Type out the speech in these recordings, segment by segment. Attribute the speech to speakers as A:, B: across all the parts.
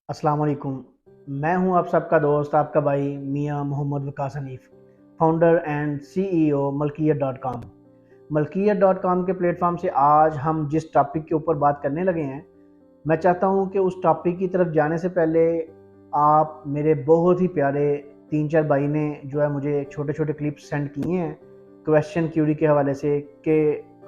A: अस्सलाम वालेकुम। मैं हूं आप सबका दोस्त आपका भाई मियां Mohammad Waqas Hanif, founder and CEO मलकियत.com। मलकियत.com के प्लेटफॉर्म से आज हम जिस टॉपिक के ऊपर बात करने लगे हैं, मैं चाहता हूं कि उस टॉपिक की तरफ जाने से पहले आप मेरे बहुत ही प्यारे 3-4 भाई ने जो है मुझे छोटे छोटे क्लिप्स सेंड किए हैं क्वेश्चन क्यूरी के हवाले से कि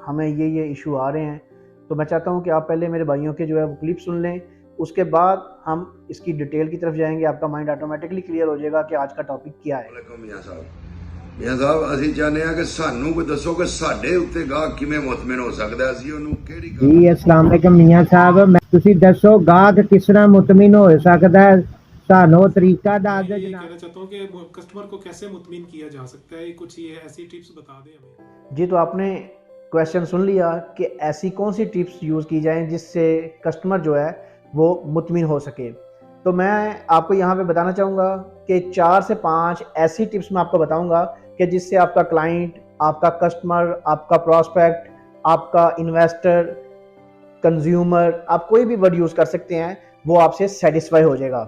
A: हमें ये इशू आ रहे हैं। तो मैं चाहता हूं कि आप पहले मेरे भाइयों के जो है वो क्लिप सुन लें, उसके बाद हम इसकी डिटेल की तरफ जाएंगे। आपका माइंड ऑटोमेटिकली क्लियर हो जाएगा कि आज का टॉपिक क्या है।
B: मियां साहब ਅਸੀਂ ਚਾਹੁੰਦੇ ਆ ਕਿ ਸਾਨੂੰ ਕੋਈ ਦੱਸੋ ਕਿ ਸਾਡੇ ਉੱਤੇ ਗਾਹਕ ਕਿਵੇਂ ਮੁਤਮਿਨ ਹੋ ਸਕਦਾ ਹੈ, ਅਸੀਂ ਉਹਨੂੰ ਕਿਹੜੀ
C: जी अस्सलाम वालेकुम मियां साहब, मैं तुसी दसो गाहक किस तरह मुतमिन हो सकता है, सानो तरीका दस दो
D: मैं ये
C: जनाब।
D: कहना चाहता हूँ कि कस्टमर को कैसे मुतमिन किया जा सकता है, कुछ ये ऐसी टिप्स बता दें हमें।
A: जी, तो आपने क्वेश्चन सुन लिया कि ऐसी कौन सी टिप्स यूज़ की जाएं जिससे कस्टमर जो है वो मुतमिन हो सके। तो मैं आपको यहाँ पे बताना चाहूँगा कि 4 से 5 ऐसी टिप्स मैं आपको बताऊँगा कि जिससे आपका क्लाइंट, आपका कस्टमर, आपका प्रॉस्पेक्ट, आपका इन्वेस्टर, कंज्यूमर, आप कोई भी वर्ड यूज़ कर सकते हैं, वो आपसे सेटिस्फाई हो जाएगा।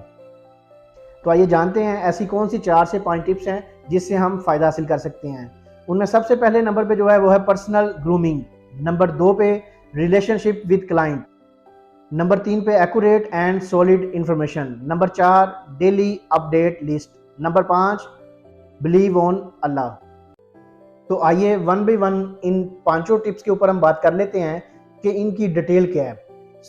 A: तो आइए जानते हैं ऐसी कौन सी 4 से 5 टिप्स हैं जिससे हम फ़ायदा हासिल कर सकते हैं। उनमें सबसे पहले नंबर पे जो है वो है पर्सनल ग्रूमिंग, नंबर 2 पे रिलेशनशिप विद क्लाइंट, नंबर 3 पे accurate and solid information, number 4 daily update list, number 5 believe on Allah. तो आइए वन बाई वन इन पांचों टिप्स के ऊपर हम बात कर लेते हैं कि इनकी डिटेल क्या है।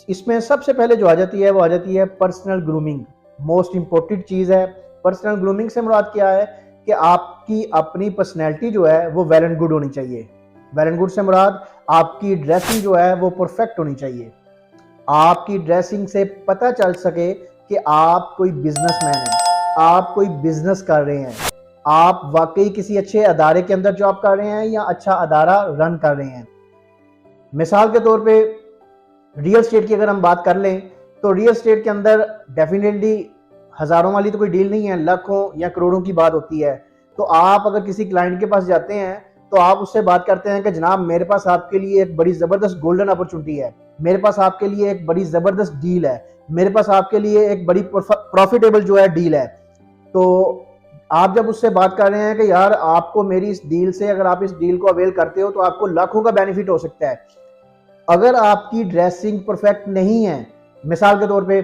A: इसमें सबसे पहले जो आ जाती है वो आ जाती है पर्सनल ग्रूमिंग। मोस्ट इंपॉर्टेंट चीज़ है। पर्सनल ग्रूमिंग से मुराद क्या है कि आपकी अपनी पर्सनैलिटी जो है वो वेल एंड गुड होनी चाहिए। वेल एंड गुड से मुराद आपकी ड्रेसिंग जो है वो परफेक्ट होनी चाहिए। आपकी ड्रेसिंग से पता चल सके कि आप कोई बिजनेसमैन हैं, आप कोई बिजनेस कर रहे हैं, आप वाकई किसी अच्छे अदारे के अंदर जॉब कर रहे हैं या अच्छा अदारा रन कर रहे हैं। मिसाल के तौर पे रियल स्टेट की अगर हम बात कर लें तो रियल स्टेट के अंदर डेफिनेटली हज़ारों वाली तो कोई डील नहीं है, लाखों या करोड़ों की बात होती है। तो आप अगर किसी क्लाइंट के पास जाते हैं तो आप उससे बात करते हैं कि जनाब मेरे पास आपके लिए एक बड़ी ज़बरदस्त गोल्डन अपॉर्चुनिटी है, मेरे पास आपके लिए एक बड़ी ज़बरदस्त डील है, मेरे पास आपके लिए एक बड़ी प्रॉफिटेबल जो है डील है। तो आप जब उससे बात कर रहे हैं कि यार आपको मेरी इस डील से, अगर आप इस डील को अवेल करते हो तो आपको लाखों का बेनिफिट हो सकता है। अगर आपकी ड्रेसिंग परफेक्ट नहीं है, मिसाल के तौर पे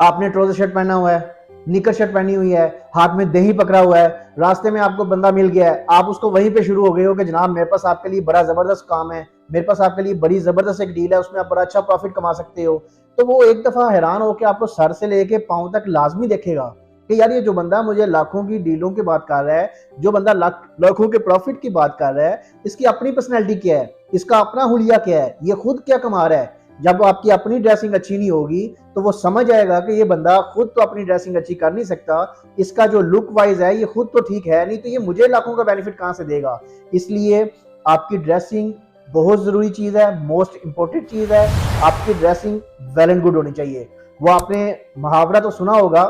A: आपने ट्राउजर शर्ट पहना हुआ है, निकर शर्ट पहनी हुई है, हाथ में दही पकड़ा हुआ है, रास्ते में आपको बंदा मिल गया है, आप उसको वहीं पे शुरू हो गए हो कि जनाब मेरे पास आपके लिए बड़ा जबरदस्त काम है, मेरे पास आपके लिए बड़ी जबरदस्त एक डील है, उसमें आप बड़ा अच्छा प्रॉफिट कमा सकते हो। तो वो एक दफा हैरान होकर आपको सर से लेके पांव तक लाजमी देखेगा कि यार ये जो बंदा मुझे लाखों की डीलों की बात कर रहा है, जो बंदा लाखों के प्रॉफिट की बात कर रहा है, इसकी अपनी पर्सनैलिटी क्या है, इसका अपना हुलिया क्या है, ये खुद क्या कमा रहा है। जब आपकी अपनी ड्रेसिंग अच्छी नहीं होगी तो वो समझ आएगा कि ये बंदा खुद तो अपनी ड्रेसिंग अच्छी कर नहीं सकता, इसका जो लुक वाइज है ये खुद तो ठीक है नहीं, तो ये मुझे लाखों का बेनिफिट कहां से देगा। इसलिए आपकी ड्रेसिंग बहुत जरूरी चीज है, मोस्ट इंपॉर्टेंट चीज है। आपकी ड्रेसिंग वेल एंड गुड होनी चाहिए। वो आपने मुहावरा तो सुना होगा,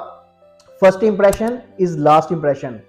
A: first impression is last impression.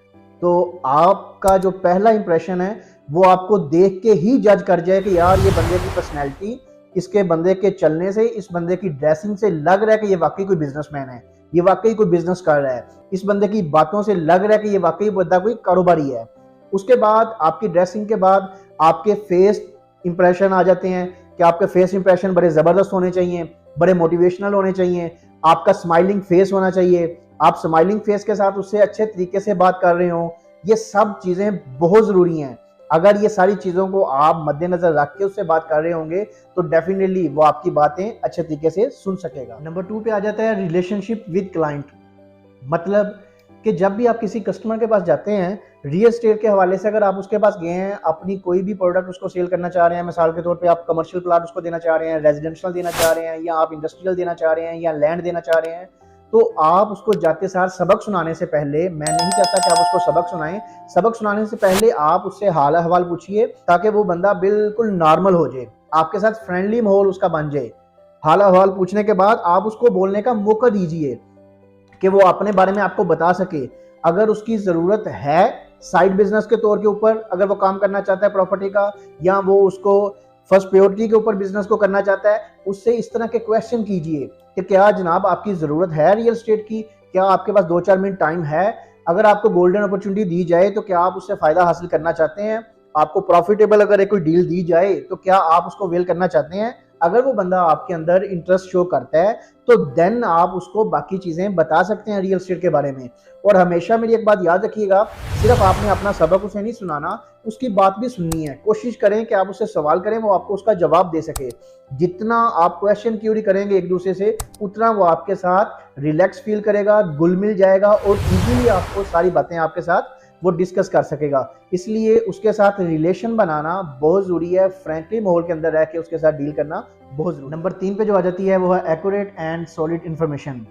A: तो आपका जो पहला इंप्रेशन है वो आपको देख के ही जज कर जाए कि यार ये बंदे की पर्सनैलिटी, इसके बंदे के चलने से, इस बंदे की ड्रेसिंग से लग रहा है कि ये वाकई कोई बिजनेसमैन है, ये वाकई कोई बिजनेस कर रहा है, इस बंदे की बातों से लग रहा है कि ये वाकई बंदा कोई कारोबारी है। उसके बाद आपकी ड्रेसिंग के बाद आपके फेस इंप्रेशन आ जाते हैं कि आपके फेस इंप्रेशन बड़े ज़बरदस्त होने चाहिए, बड़े मोटिवेशनल होने चाहिए, आपका स्माइलिंग फेस होना चाहिए, आप स्माइलिंग फेस के साथ उससे अच्छे तरीके से बात कर रहे हो। ये सब चीज़ें बहुत ज़रूरी हैं। अगर ये सारी चीज़ों को आप मद्देनजर रख के उससे बात कर रहे होंगे तो डेफिनेटली वो आपकी बातें अच्छे तरीके से सुन सकेगा। नंबर 2 पे आ जाता है रिलेशनशिप विद क्लाइंट। मतलब कि जब भी आप किसी कस्टमर के पास जाते हैं, रियल एस्टेट के हवाले से अगर आप उसके पास गए हैं, अपनी कोई भी प्रोडक्ट उसको सेल करना चाह रहे हैं, मिसाल के तौर पे आप कमर्शियल प्लाट उसको देना चाह रहे हैं, रेजिडेंशियल देना चाह रहे हैं, या आप इंडस्ट्रियल देना चाह रहे हैं, या लैंड देना चाह रहे हैं, तो आप उसको जाते सार सबक सुनाने से पहले, मैं नहीं चाहता कि आप उसको सबक सुनाएं, सबक सुनाने से पहले आप उससे हाल अहवाल पूछिए ताकि वो बंदा बिल्कुल नॉर्मल हो जाए, आपके साथ फ्रेंडली माहौल उसका बन जाए। हाल अहवाल पूछने के बाद आप उसको बोलने का मौका दीजिए कि वो अपने बारे में आपको बता सके। अगर उसकी ज़रूरत है साइड बिजनेस के तौर के ऊपर, अगर वो काम करना चाहता है प्रॉपर्टी का, या वो उसको फर्स्ट प्रायोरिटी के ऊपर बिजनेस को करना चाहता है, उससे इस तरह के क्वेश्चन कीजिए कि क्या जनाब आपकी ज़रूरत है रियल एस्टेट की, क्या आपके पास 2-4 मिनट टाइम है, अगर आपको गोल्डन अपॉर्चुनिटी दी जाए तो क्या आप उससे फ़ायदा हासिल करना चाहते हैं, आपको प्रॉफिटेबल अगर एक कोई डील दी जाए तो क्या आप उसको वेल करना चाहते हैं। अगर वो बंदा आपके अंदर इंटरेस्ट शो करता है तो देन आप उसको बाकी चीज़ें बता सकते हैं रियल एस्टेट के बारे में। और हमेशा मेरी एक बात याद रखिएगा, सिर्फ आपने अपना सबक उसे नहीं सुनाना, उसकी बात भी सुननी है। कोशिश करें कि आप उससे सवाल करें, वो आपको उसका जवाब दे सके। जितना आप क्वेश्चन क्यूरी करेंगे एक दूसरे से, उतना वो आपके साथ रिलैक्स फील करेगा, घुल मिल जाएगा और इजीली आपको सारी बातें आपके साथ वो डिस्कस कर सकेगा। इसलिए उसके साथ रिलेशन बनाना बहुत ज़रूरी है, फ्रेंकली माहौल के अंदर रह के उसके साथ डील करना बहुत ज़रूरी। नंबर 3 पे जो आ जाती है वो है accurate and solid information.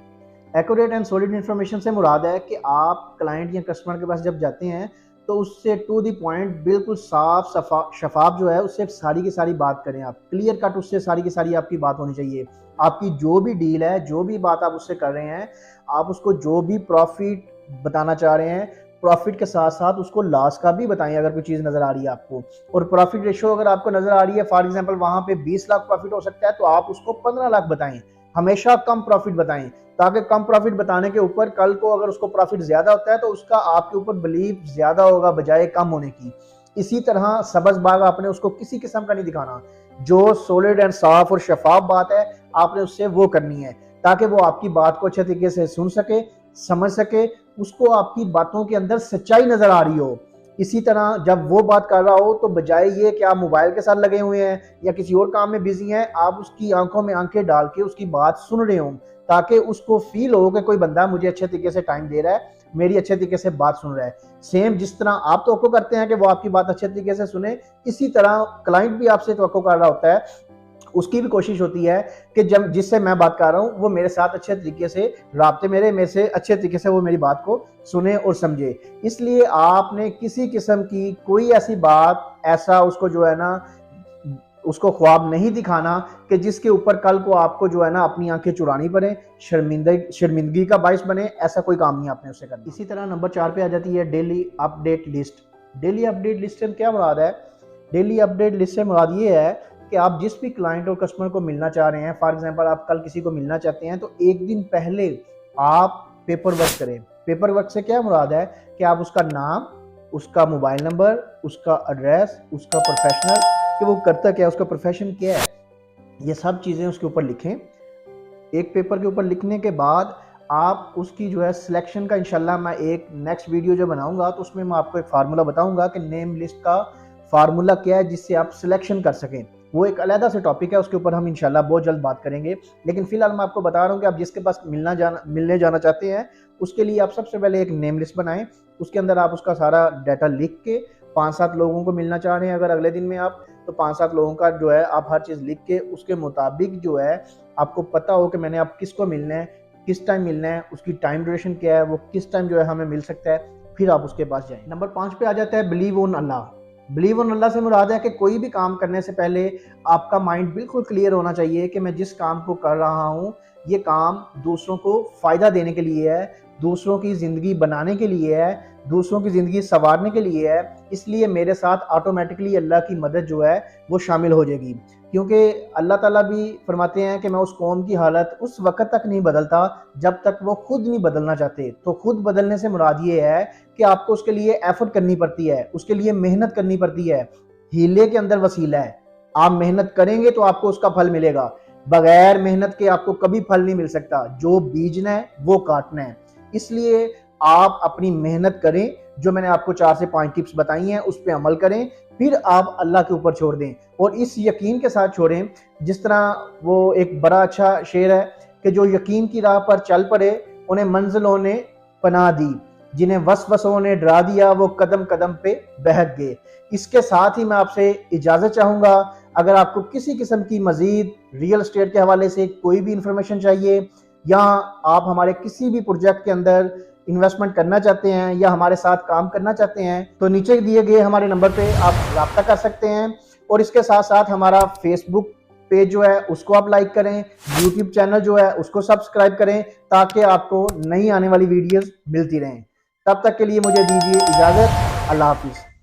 A: Accurate and solid information से मुराद है कि आप क्लाइंट या कस्टमर के पास जब जाते हैं तो उससे टू द पॉइंट, बिल्कुल साफ शफाफ जो है उससे सारी की सारी बात करें। आप क्लियर कट उससे सारी की सारी आपकी बात होनी चाहिए। आपकी जो भी डील है, जो भी बात आप उससे कर रहे हैं, आप उसको जो भी प्रॉफिट बताना चाह रहे हैं, प्रॉफिट के साथ साथ उसको लॉस का भी बताएं अगर कोई चीज़ नज़र आ रही है आपको। और प्रॉफिट रेशो अगर आपको नज़र आ रही है, फॉर एग्जांपल वहाँ पे 20 लाख प्रॉफिट हो सकता है तो आप उसको 15 लाख बताएं। हमेशा कम प्रॉफिट बताएं, ताकि कम प्रॉफिट बताने के ऊपर कल को अगर उसको प्रॉफिट ज़्यादा होता है तो उसका आपके ऊपर बिलीव ज़्यादा होगा बजाय कम होने की। इसी तरह सबज बाग आपने उसको किसी किस्म का नहीं दिखाना। जो सॉलिड एंड साफ और शफाफ बात है आपने उससे वो करनी है, ताकि वो आपकी बात को अच्छे तरीके से सुन सके, समझ सके, उसको आपकी बातों के अंदर सच्चाई नजर आ रही हो। इसी तरह जब वो बात कर रहा हो तो बजाय ये कि आप मोबाइल के साथ लगे हुए हैं या किसी और काम में बिजी हैं, आप उसकी आंखों में आंखें डाल के उसकी बात सुन रहे हो, ताकि उसको फील हो कि कोई बंदा मुझे अच्छे तरीके से टाइम दे रहा है, मेरी अच्छे तरीके से बात सुन रहा है। सेम जिस तरह आप तवक्को करते हैं कि वो आपकी बात अच्छे तरीके से सुने, इसी तरह क्लाइंट भी आपसे तवक्को कर रहा होता है, उसकी भी कोशिश होती है कि जब जिससे मैं बात कर रहा हूँ वो मेरे साथ अच्छे तरीके से राब्ते मेरे से अच्छे तरीके से वो मेरी बात को सुने और समझे। इसलिए आपने किसी किस्म की कोई ऐसी बात, ऐसा उसको जो है ना, उसको ख्वाब नहीं दिखाना कि जिसके ऊपर कल को आपको जो है ना अपनी आंखें चुरानी पड़े, शर्मिंदगी का बाइस बने। ऐसा कोई काम नहीं आपने उससे करना। इसी तरह नंबर 4 पे आ जाती है daily update list. Daily update list से क्या मुराद है? डेली अपडेट लिस्ट से मुराद ये है कि आप जिस भी क्लाइंट और कस्टमर को मिलना चाह रहे हैं, फॉर एग्जांपल आप कल किसी को मिलना चाहते हैं तो एक दिन पहले आप पेपर वर्क करें। पेपर वर्क से क्या मुराद है कि आप उसका नाम, उसका मोबाइल नंबर, उसका एड्रेस, उसका प्रोफेशनल, कि वो करता क्या है, उसका प्रोफेशन क्या है, ये सब चीज़ें उसके ऊपर लिखें। एक पेपर के ऊपर लिखने के बाद आप उसकी जो है सिलेक्शन का, इंशाल्लाह मैं एक नेक्स्ट वीडियो जो बनाऊंगा तो उसमें मैं आपको एक फार्मूला बताऊंगा कि नेम लिस्ट का फार्मूला क्या है जिससे आप सिलेक्शन कर सकें। वो एक अलग से टॉपिक है, उसके ऊपर हम इंशाल्लाह बहुत जल्द बात करेंगे। लेकिन फिलहाल मैं आपको बता रहा हूँ कि आप जिसके पास मिलने जाना चाहते हैं उसके लिए आप सबसे पहले एक नेम लिस्ट बनाएं। उसके अंदर आप उसका सारा डाटा लिख के, 5-7 लोगों को मिलना चाह रहे हैं अगर अगले दिन में आप, तो 5-7 लोगों का जो है आप हर चीज़ लिख के उसके मुताबिक जो है आपको पता हो कि मैंने आप किसको मिलना है, किस टाइम मिलना है, उसकी टाइम ड्यूरेशन क्या है, वो किस टाइम जो है हमें मिल सकता है, फिर आप उसके पास जाएं। नंबर 5 पे आ जाता है believe on Allah. Believe on Allah से मुराद है कि कोई भी काम करने से पहले आपका माइंड बिल्कुल क्लियर होना चाहिए कि मैं जिस काम को कर रहा हूँ ये काम दूसरों को फ़ायदा देने के लिए है, दूसरों की ज़िंदगी बनाने के लिए है, दूसरों की ज़िंदगी संवारने के लिए है। इसलिए मेरे साथ ऑटोमेटिकली अल्लाह की मदद जो है वो शामिल हो जाएगी, क्योंकि अल्लाह ताला भी फरमाते हैं कि मैं उस कौम की हालत उस वक्त तक नहीं बदलता जब तक वो खुद नहीं बदलना चाहते। तो खुद बदलने से मुराद ये है कि आपको उसके लिए एफर्ट करनी पड़ती है, उसके लिए मेहनत करनी पड़ती है। हीले के अंदर वसीला है, आप मेहनत करेंगे तो आपको उसका फल मिलेगा, बगैर मेहनत के आपको कभी फल नहीं मिल सकता। जो बीजना है वो काटना है। इसलिए आप अपनी मेहनत करें, जो मैंने आपको 4 से 5 टिप्स बताई हैं उस पर अमल करें, फिर आप अल्लाह के ऊपर छोड़ दें और इस यकीन के साथ छोड़ें। जिस तरह वो एक बड़ा अच्छा शेर है कि जो यकीन की राह पर चल पड़े उन्हें मंजिलों ने पनाह दी, जिन्हें वसवसों ने डरा दिया वो कदम कदम पे बहक गए। इसके साथ ही मैं आपसे इजाज़त चाहूँगा। अगर आपको किसी किस्म की मज़ीद रियल एस्टेट के हवाले से कोई भी इंफॉर्मेशन चाहिए या आप हमारे किसी भी प्रोजेक्ट के अंदर इन्वेस्टमेंट करना चाहते हैं या हमारे साथ काम करना चाहते हैं तो नीचे दिए गए हमारे नंबर पे आप रब्ता कर सकते हैं। और इसके साथ साथ हमारा फेसबुक पेज जो है उसको आप लाइक करें, यूट्यूब चैनल जो है उसको सब्सक्राइब करें ताकि आपको नई आने वाली वीडियोस मिलती रहें। तब तक के लिए मुझे दीजिए इजाज़त। अल्लाह हाफिज़।